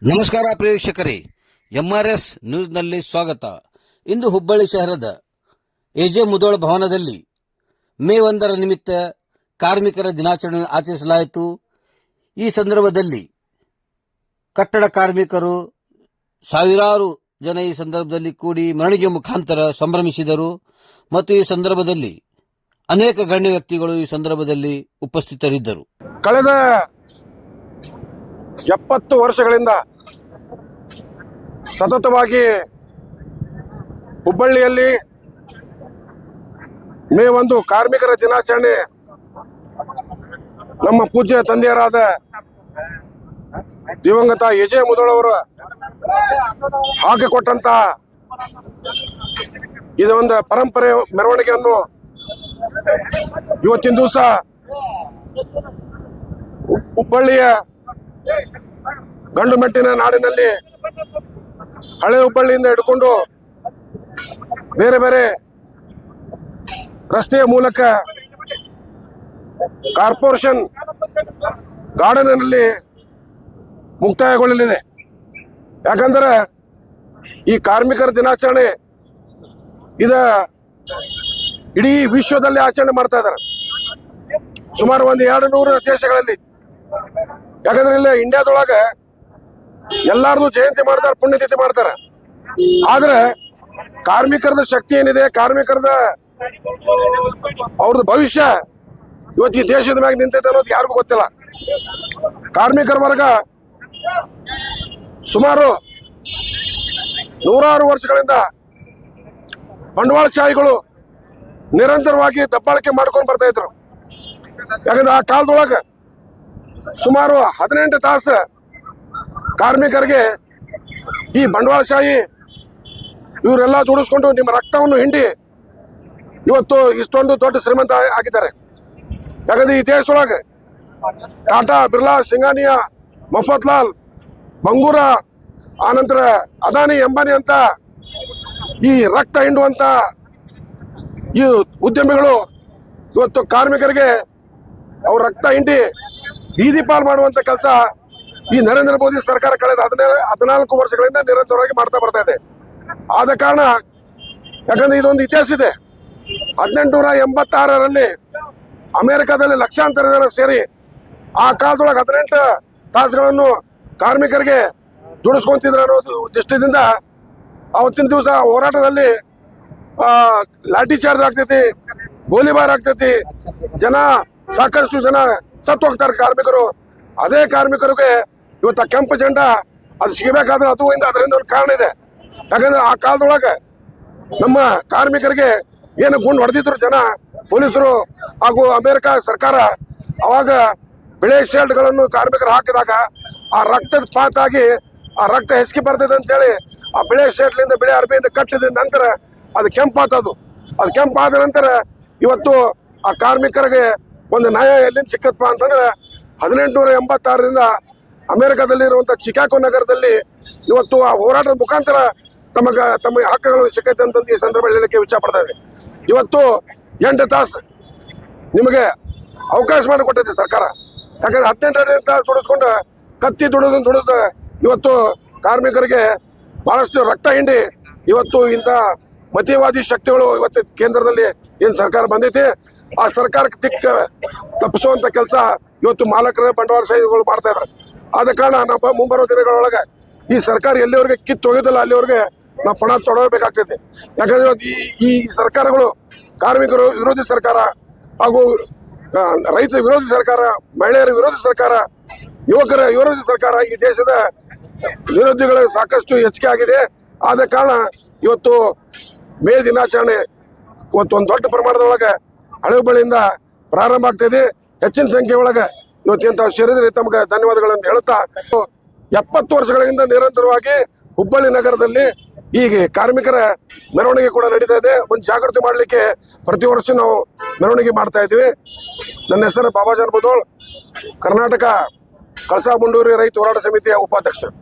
ನಮಸ್ಕಾರ ಪ್ರೇಕ್ಷಕರೇ, ಎಂಆರ್ಎಸ್ ನ್ಯೂಸ್ನಲ್ಲಿ ಸ್ವಾಗತ. ಇಂದು ಹುಬ್ಬಳ್ಳಿ ಶಹರದ ಎಜೆ ಮುಧೋಳ ಭವನದಲ್ಲಿ ಮೇ 1 ನಿಮಿತ್ತ ಕಾರ್ಮಿಕರ ದಿನಾಚರಣೆ ಆಚರಿಸಲಾಯಿತು. ಈ ಸಂದರ್ಭದಲ್ಲಿ ಕಟ್ಟಡ ಕಾರ್ಮಿಕರು ಸಾವಿರಾರು ಜನ ಈ ಸಂದರ್ಭದಲ್ಲಿ ಕೂಡಿ ಮೆರವಣಿಗೆ ಮುಖಾಂತರ ಸಂಭ್ರಮಿಸಿದರು ಮತ್ತು ಈ ಸಂದರ್ಭದಲ್ಲಿ ಅನೇಕ ಗಣ್ಯ ವ್ಯಕ್ತಿಗಳು ಈ ಸಂದರ್ಭದಲ್ಲಿ ಉಪಸ್ಥಿತರಿದ್ದರು. ಕಳೆದ 70 ವರ್ಷಗಳಿಂದ ಸತತವಾಗಿ ಹುಬ್ಬಳ್ಳಿಯಲ್ಲಿ ಮೇ 1 ಕಾರ್ಮಿಕರ ದಿನಾಚರಣೆ ನಮ್ಮ ಪೂಜ್ಯ ತಂದೆಯರಾದ ದಿವಂಗತ ಎಜೆ ಮುಧೋಳ ಅವರು ಹಾಕಿಕೊಟ್ಟಂತ ಇದೊಂದು ಪರಂಪರೆ ಮೆರವಣಿಗೆಯನ್ನು ಇವತ್ತಿನ ದಿವಸ ಹುಬ್ಬಳ್ಳಿಯ ಗಂಡು ಮೆಟ್ಟಿನ ನಾಡಿನಲ್ಲಿ ಹಳೆ ಹುಬ್ಬಳ್ಳಿಯಿಂದ ಹಿಡ್ಕೊಂಡು ಬೇರೆ ಬೇರೆ ರಸ್ತೆಯ ಮೂಲಕ ಕಾರ್ಪೊರೇಷನ್ ಗಾರ್ಡನ್ನಲ್ಲಿ ಮುಕ್ತಾಯಗೊಳ್ಳಲಿದೆ. ಯಾಕಂದ್ರೆ ಈ ಕಾರ್ಮಿಕರ ದಿನಾಚರಣೆ ಇಡೀ ವಿಶ್ವದಲ್ಲಿ ಆಚರಣೆ ಮಾಡ್ತಾ ಇದ್ದಾರೆ, ಸುಮಾರು 200 ದೇಶಗಳಲ್ಲಿ. ಯಾಕಂದ್ರೆ ಇಲ್ಲಿ ಇಂಡಿಯಾದೊಳಗೆ ಎಲ್ಲಾರ್ದು ಜಯಂತಿ ಮಾಡ್ತಾರೆ, ಪುಣ್ಯತಿಥಿ ಮಾಡ್ತಾರೆ. ಆದ್ರೆ ಕಾರ್ಮಿಕರದ ಶಕ್ತಿ ಏನಿದೆ, ಕಾರ್ಮಿಕರದ ಅವ್ರದ್ದು ಭವಿಷ್ಯ ಇವತ್ತು ಈ ದೇಶದ ಮ್ಯಾಗ ನಿಂತೈತೆ ಅನ್ನೋದು ಯಾರಿಗೂ ಗೊತ್ತಿಲ್ಲ. ಕಾರ್ಮಿಕರ ವರ್ಗ ಸುಮಾರು 100 ವರ್ಷಗಳಿಂದ ಬಂಡವಾಳಶಾಹಿಗಳು ನಿರಂತರವಾಗಿ ದಬ್ಬಾಳಿಕೆ ಮಾಡ್ಕೊಂಡು ಬರ್ತಾ ಇದ್ರು. ಯಾಕಂದ್ರೆ ಆ ಕಾಲದೊಳಗೆ ಸುಮಾರು 18 ತಾಸು ಕಾರ್ಮಿಕರಿಗೆ ಈ ಬಂಡವಾಳಶಾಹಿ ಇವರೆಲ್ಲ ದುಡಿಸ್ಕೊಂಡು ನಿಮ್ಮ ರಕ್ತವನ್ನು ಹಿಂಡಿ ಇವತ್ತು ಇಷ್ಟೊಂದು ದೊಡ್ಡ ಶ್ರೀಮಂತ ಆಗಿದ್ದಾರೆ. ಯಾಕಂದ್ರೆ ಈ ದೇಶದೊಳಗೆ ಟಾಟಾ, ಬಿರ್ಲಾ, ಸಿಂಗಾನಿಯಾ, ಮಫತ್ಲಾಲ್, ಬಂಗೂರ, ಆನಂತರ ಅದಾನಿ, ಅಂಬಾನಿ ಅಂತ ಈ ರಕ್ತ ಹಿಂಡುವಂತ ಈ ಉದ್ಯಮಿಗಳು ಇವತ್ತು ಕಾರ್ಮಿಕರಿಗೆ ಅವ್ರ ರಕ್ತ ಹಿಂಡಿ ಬೀದಿ ಪಾಲ್ ಮಾಡುವಂತ ಕೆಲಸ ಈ ನರೇಂದ್ರ ಮೋದಿ ಸರ್ಕಾರ ಕಳೆದ 14 ವರ್ಷಗಳಿಂದ ನಿರಂತರವಾಗಿ ಮಾಡ್ತಾ ಬರ್ತಾ ಇದೆ. ಆದ ಕಾರಣ ಯಾಕಂದ್ರೆ ಇದೊಂದು ಇತಿಹಾಸ ಇದೆ. 1886ರಲ್ಲಿ ಅಮೆರಿಕದಲ್ಲಿ ಲಕ್ಷಾಂತರ ಜನ ಸೇರಿ ಆ ಕಾಲದೊಳಗೆ 18 ತಾಸುಗಳನ್ನು ಕಾರ್ಮಿಕರಿಗೆ ದುಡಿಸ್ಕೊಂತಿದ್ರು ಅನ್ನೋದು ದೃಷ್ಟಿಯಿಂದ ಅವತ್ತಿನ ದಿವಸ ಹೋರಾಟದಲ್ಲಿ ಲಾಠಿ ಚಾರ್ಜ್ ಆಗ್ತೈತಿ, ಗೋಲಿಬಾರ್ ಆಗ್ತೈತಿ, ಸಾಕಷ್ಟು ಜನ ಸತ್ತು ಹೋಗ್ತಾರೆ ಕಾರ್ಮಿಕರು. ಅದೇ ಕಾರ್ಮಿಕರಿಗೆ ಇವತ್ತು ಕೆಂಪು ಜೆಂಡಾ ಅದು ಸಿಗಬೇಕಾದ್ರೆ ಅದರಿಂದ ಒಂದು ಕಾರಣ ಇದೆ. ಯಾಕಂದ್ರೆ ಆ ಕಾಲದೊಳಗೆ ನಮ್ಮ ಕಾರ್ಮಿಕರಿಗೆ ಏನು ಗುಂಡು ಹೊಡೆದಿದ್ರು ಜನ, ಪೊಲೀಸರು ಹಾಗೂ ಅಮೆರಿಕ ಸರ್ಕಾರ, ಅವಾಗ ಬೆಳೆ ಶೆಲ್ಟ್ಗಳನ್ನು ಕಾರ್ಮಿಕರು ಹಾಕಿದಾಗ ಆ ರಕ್ತದ ಪಾತಾಗಿ ಆ ರಕ್ತ ಹೆಚ್ಚಿಗೆ ಬರ್ತದೆ ಅಂತೇಳಿ ಆ ಬೆಳೆ ಶೆಲ್ಟ್ಲಿಂದ ಬೆಳೆ ಅರ್ಬಿಯಿಂದ ಕಟ್ಟಿದ ನಂತರ ಅದು ಕೆಂಪಾತದು. ಅದು ಕೆಂಪಾದ ನಂತರ ಇವತ್ತು ಆ ಕಾರ್ಮಿಕರಿಗೆ ಒಂದು ನ್ಯಾಯ ಎಲ್ಲಿಂದ ಸಿಕ್ಕಪ್ಪ ಅಂತಂದ್ರೆ 1886ರಿಂದ ಅಮೆರಿಕದಲ್ಲಿರುವಂಥ ಚಿಕಾಗೋ ನಗರದಲ್ಲಿ ಇವತ್ತು ಆ ಹೋರಾಟದ ಮುಖಾಂತರ ತಮ್ಮ ಹಕ್ಕುಗಳು ಸಿಕ್ಕೈತೆ ಅಂತ ಈ ಸಂದರ್ಭದಲ್ಲಿ ಹೇಳಲಿಕ್ಕೆ ಇಚ್ಛೆ ಪಡ್ತಾ ಇದ್ದೀನಿ. ಇವತ್ತು 8 ತಾಸು ನಿಮಗೆ ಅವಕಾಶ ಮಾಡಿಕೊಟ್ಟಿದೆ ಸರ್ಕಾರ. ಯಾಕಂದ್ರೆ 18 ತಾಸು ದುಡಿಸ್ಕೊಂಡು ಕತ್ತಿ ದುಡಿದು ಇವತ್ತು ಕಾರ್ಮಿಕರಿಗೆ ಬಹಳಷ್ಟು ರಕ್ತ ಹಿಂಡಿ ಇವತ್ತು ಇಂಥ ಮತೀವಾದಿ ಶಕ್ತಿಗಳು ಇವತ್ತು ಕೇಂದ್ರದಲ್ಲಿ ಏನು ಸರ್ಕಾರ ಬಂದೈತಿ, ಆ ಸರ್ಕಾರಕ್ಕೆ ತಪ್ಪಿಸುವಂತ ಕೆಲಸ ಇವತ್ತು ಮಾಲಕರ ಬಂಡವಾಳಶಾಹಿಗಳು ಮಾಡ್ತಾ ಇದ್ದಾರೆ. ಆದ ಕಾರಣ ನಾವು ಮುಂಬರುವ ದಿನಗಳೊಳಗೆ ಈ ಸರ್ಕಾರ ಎಲ್ಲಿವರೆಗೆ ಕಿತ್ತೊಗೆದಿಲ್ಲ ಅಲ್ಲಿವರೆಗೆ ನಾವು ಪಣ ತೊಡಗಬೇಕಾಗ್ತೈತಿ. ಯಾಕಂದ್ರೆ ಈ ಸರ್ಕಾರಗಳು ಕಾರ್ಮಿಕರು ವಿರೋಧಿ ಸರ್ಕಾರ ಹಾಗೂ ರೈತ ವಿರೋಧಿ ಸರ್ಕಾರ, ಮಹಿಳೆಯರ ವಿರೋಧಿ ಸರ್ಕಾರ, ಯುವಕರ ವಿರೋಧಿ ಸರ್ಕಾರ, ಈ ದೇಶದ ವಿರೋಧಿಗಳ ಸಾಕಷ್ಟು ಹೆಚ್ಚಿಗೆ ಆಗಿದೆ. ಆದ ಕಾರಣ ಇವತ್ತು ಮೇ ದಿನಾಚರಣೆ ಇವತ್ತು ಒಂದು ದೊಡ್ಡ ಪ್ರಮಾಣದೊಳಗೆ ಹಳೆ ಹುಬ್ಬಳ್ಳಿಯಿಂದ ಪ್ರಾರಂಭ ಆಗ್ತಾ ಇದೆ. ಹೆಚ್ಚಿನ ಸಂಖ್ಯೆ ಒಳಗೆ ಇವತ್ತಿನ ತಾವು ಸೇರಿದ್ರೆ ತಮಗೆ ಧನ್ಯವಾದಗಳನ್ನು ಹೇಳುತ್ತಾ, 70 ವರ್ಷಗಳಿಂದ ನಿರಂತರವಾಗಿ ಹುಬ್ಬಳ್ಳಿ ನಗರದಲ್ಲಿ ಈಗ ಕಾರ್ಮಿಕರ ಮೆರವಣಿಗೆ ಕೂಡ ನಡೀತಾ ಇದೆ. ಒಂದು ಜಾಗೃತಿ ಮಾಡಲಿಕ್ಕೆ ಪ್ರತಿ ವರ್ಷ ನಾವು ಮೆರವಣಿಗೆ ಮಾಡ್ತಾ ಇದ್ದೀವಿ. ನನ್ನ ಹೆಸರು ಬಾಬಾಜಾನ್ ಮುಧೋಳ್, ಕರ್ನಾಟಕ ಕಳಸಾ ಬಂಡೂರಿ ರೈತ ಹೋರಾಟ ಸಮಿತಿಯ ಉಪಾಧ್ಯಕ್ಷರು.